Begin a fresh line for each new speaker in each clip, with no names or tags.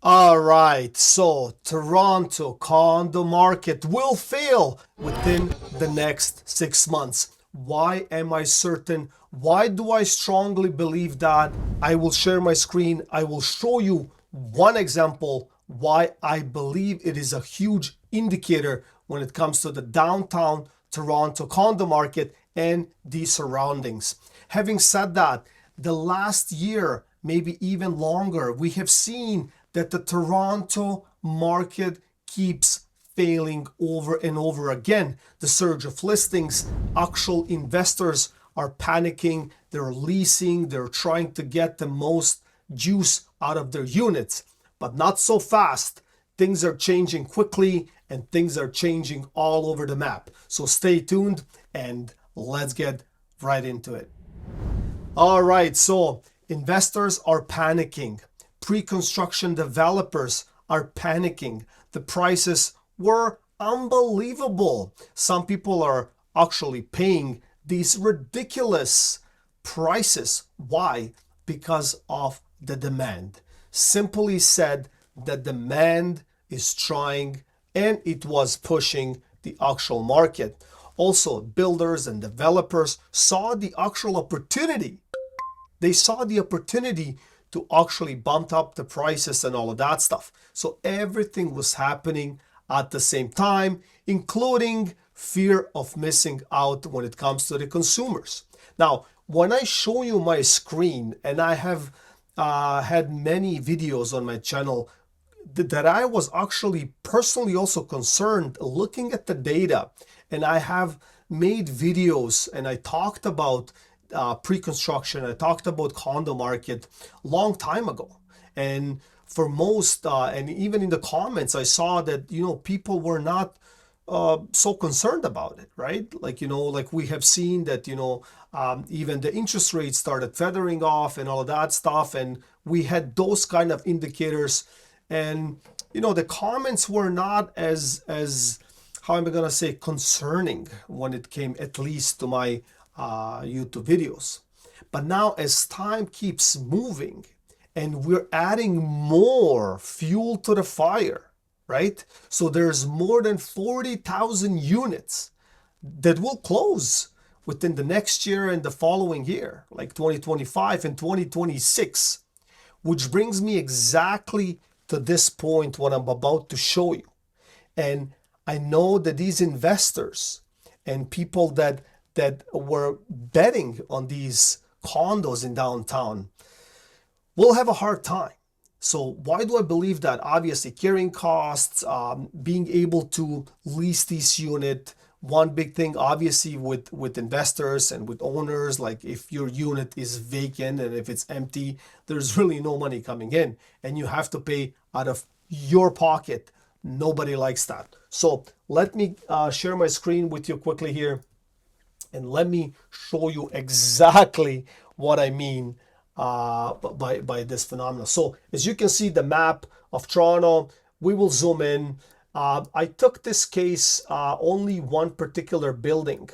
All right, so Toronto condo market will fail within the next 6 months. Why am I certain? Why do I strongly believe that? I will share my screen. I will show you one example why I believe it is a huge indicator when it comes to the downtown Toronto condo market and the surroundings. Having said that, the last year, maybe even longer, we have seen that the Toronto market keeps failing over and over again. The surge of listings, actual investors are panicking, they're leasing, they're trying to get the most juice out of their units, but not so fast. Things are changing quickly and things are changing all over the map. So stay tuned and let's get right into it. All right, so investors are panicking. Pre-construction developers are panicking. The prices were unbelievable. Some people are actually paying these ridiculous prices. Why? Because of the demand. Simply said, the demand is trying and it was pushing the actual market. Also, builders and developers saw the actual opportunity. They saw the opportunity to actually bump up the prices and all of that stuff. So everything was happening at the same time, including fear of missing out when it comes to the consumers. Now, when I show you my screen, and I have had many videos on my channel that I was actually personally also concerned looking at the data, and I have made videos and I talked about pre-construction. I talked about condo market long time ago, and for most and even in the comments I saw that people were not so concerned about it, right? Like we have seen that even the interest rates started feathering off and all of that stuff, and we had those kind of indicators, and the comments were not as how am I gonna say concerning when it came at least to my YouTube videos. But now as time keeps moving and we're adding more fuel to the fire, right? So there's more than 40,000 units that will close within the next year and the following year, like 2025 and 2026, which brings me exactly to this point what I'm about to show you. And I know that these investors and people that were betting on these condos in downtown will have a hard time. So why do I believe that? Obviously, carrying costs, being able to lease this unit. One big thing, obviously, with investors and with owners, like if your unit is vacant and if it's empty, there's really no money coming in, and you have to pay out of your pocket. Nobody likes that. So let me share my screen with you quickly here, and let me show you exactly what I mean by this phenomenon. So as you can see, the map of Toronto, we will zoom in. I took this case only one particular building.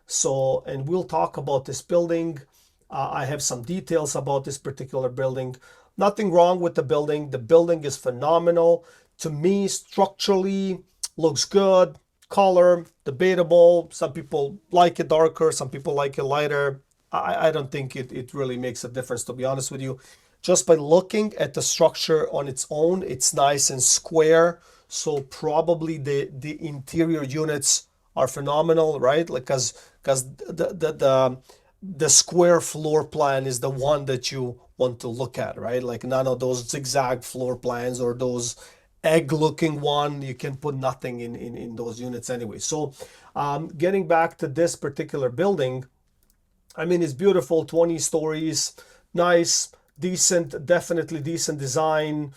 So, and we'll talk about this building. I have some details about this particular building. Nothing wrong with the building. The building is phenomenal. To me, structurally, looks good. Color, debatable. Some people like it darker, some people like it lighter. I don't think it really makes a difference, to be honest with you. Just by looking at the structure on its own, it's nice and square. So probably the interior units are phenomenal, right? Like because the square floor plan is the one that you want to look at, right? Like none of those zigzag floor plans or those egg looking one. You can put nothing in those units anyway. So getting back to this particular building, I mean, it's beautiful, 20 stories, nice, decent, definitely decent design,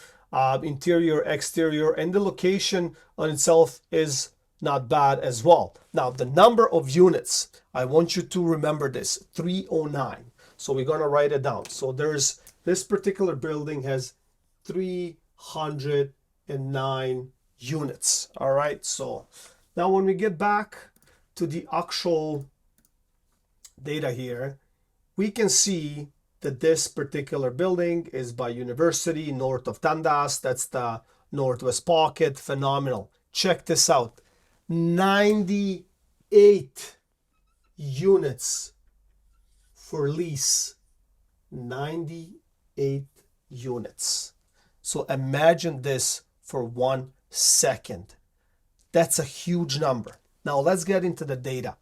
interior, exterior, and the location on itself is not bad as well. Now, the number of units, I want you to remember this, 309. So we're going to write it down. So there's this particular building has 309 units. All right. So now when we get back to the actual data here, we can see that this particular building is by University, north of Dundas. That's the Northwest Pocket. Phenomenal. Check this out. 98 units for lease. 98 units. So imagine this for 1 second. That's a huge number. Now let's get into the data.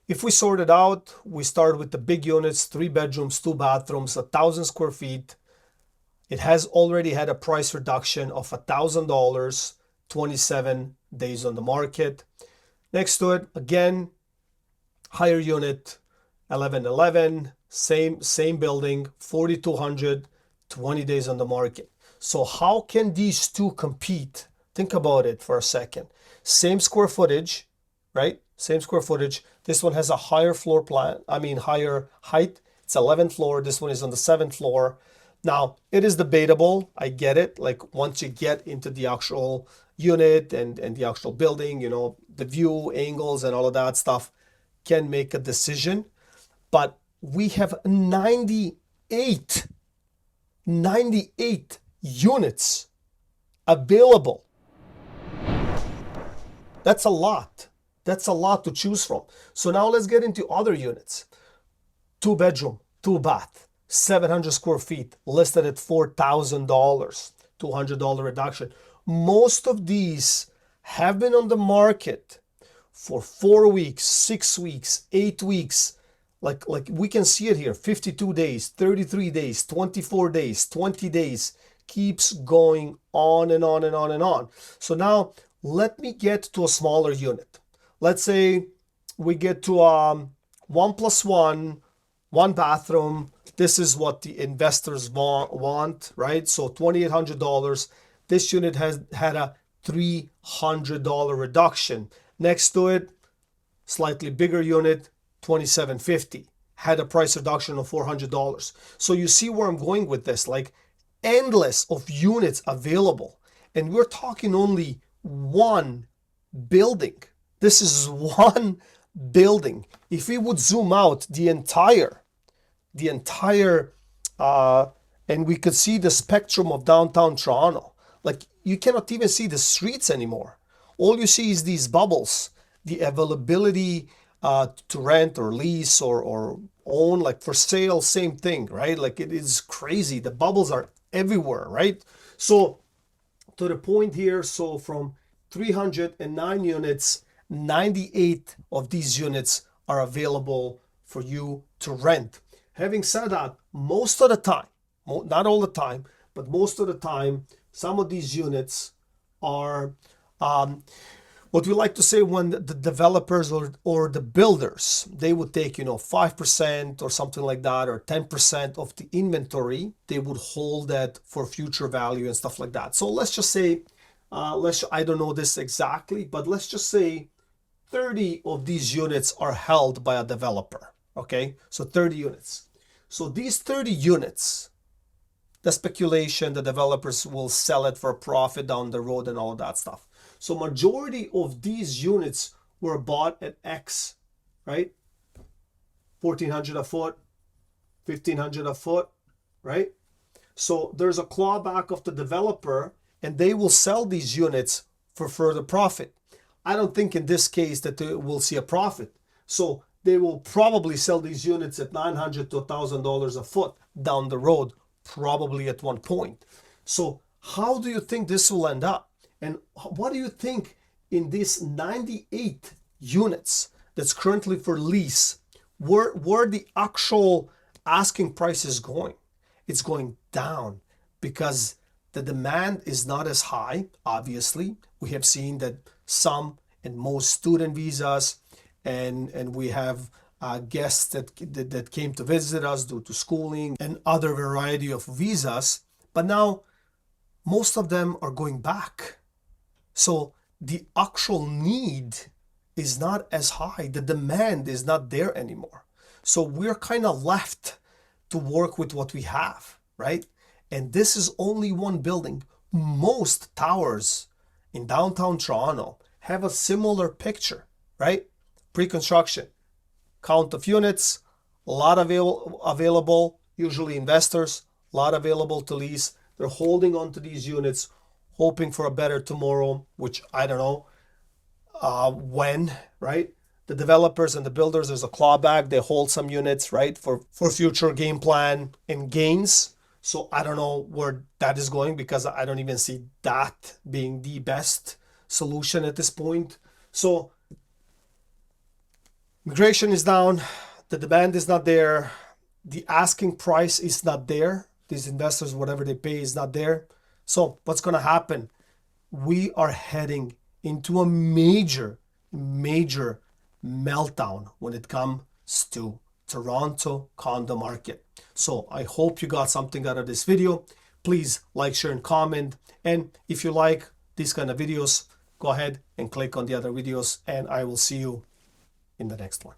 If we sort it out, we start with the big units, 3 bedrooms, 2 bathrooms, 1,000 square feet. It has already had a price reduction of $1,000, 27 days on the market. Next to it, again, higher unit, 1111, same building, 4,200, 20 days on the market. So how can these two compete? Think about it for a second. Same square footage, right? Same square footage. This one has a higher floor plan, higher height. It's 11th floor. This one is on the 7th floor. Now, it is debatable. I get it. Like once you get into the actual unit and the actual building, you know, the view, angles, and all of that stuff can make a decision. But we have 98 units available. That's a lot. That's a lot to choose from. So now let's get into other units. 2 bedroom, 2 bath, 700 square feet, listed at $4,000, $200 reduction. Most of these have been on the market for 4 weeks, 6 weeks, 8 weeks. Like we can see it here, 52 days, 33 days, 24 days, 20 days, keeps going on and on and on and on. So now let me get to a smaller unit. Let's say we get to 1+1, 1 bathroom. This is what the investors want, right? So $2,800. This unit has had a $300 reduction. Next to it, slightly bigger unit, $2,750. Had a price reduction of $400. So you see where I'm going with this, like endless of units available. And we're talking only one building. This is one building. If we would zoom out the entire, and we could see the spectrum of downtown Toronto, like you cannot even see the streets anymore. All you see is these bubbles, the availability to rent or lease or own, like for sale, same thing, right? Like it is crazy. The bubbles are everywhere, right? So to the point here, so from 309 units, 98 of these units are available for you to rent. Having said that, most of the time, not all the time, but most of the time, some of these units are what we like to say when the developers or the builders, they would take, 5% or something like that, or 10% of the inventory, they would hold that for future value and stuff like that. So let's just say, I don't know this exactly, but let's just say 30 of these units are held by a developer, okay? So 30 units. So these 30 units, the speculation, the developers will sell it for a profit down the road and all that stuff. So majority of these units were bought at X, right? $1,400 a foot, $1,500 a foot, right? So there's a clawback of the developer and they will sell these units for further profit. I don't think in this case that they will see a profit. So they will probably sell these units at $900 to $1,000 a foot down the road, probably at one point. So how do you think this will end up? And what do you think in these 98 units that's currently for lease, where the actual asking price is going? It's going down because the demand is not as high, obviously. We have seen that some and most student visas, and we have guests that came to visit us due to schooling and other variety of visas. But now most of them are going back. So the actual need is not as high. The demand is not there anymore. So we're kind of left to work with what we have, right? And this is only one building. Most towers in downtown Toronto have a similar picture, right? Pre-construction, count of units, a lot available, usually investors, a lot available to lease. They're holding on to these units, hoping for a better tomorrow, which I don't know when, right? The developers and the builders, there's a clawback. They hold some units, right, for future game plan and gains. So I don't know where that is going, because I don't even see that being the best solution at this point. So migration is down, the demand is not there, the asking price is not there. These investors, whatever they pay is not there. So what's going to happen? We are heading into a major meltdown when it comes to Toronto condo market. So I hope you got something out of this video. Please like, share, and comment. And if you like these kind of videos, go ahead and click on the other videos, and I will see you in the next one.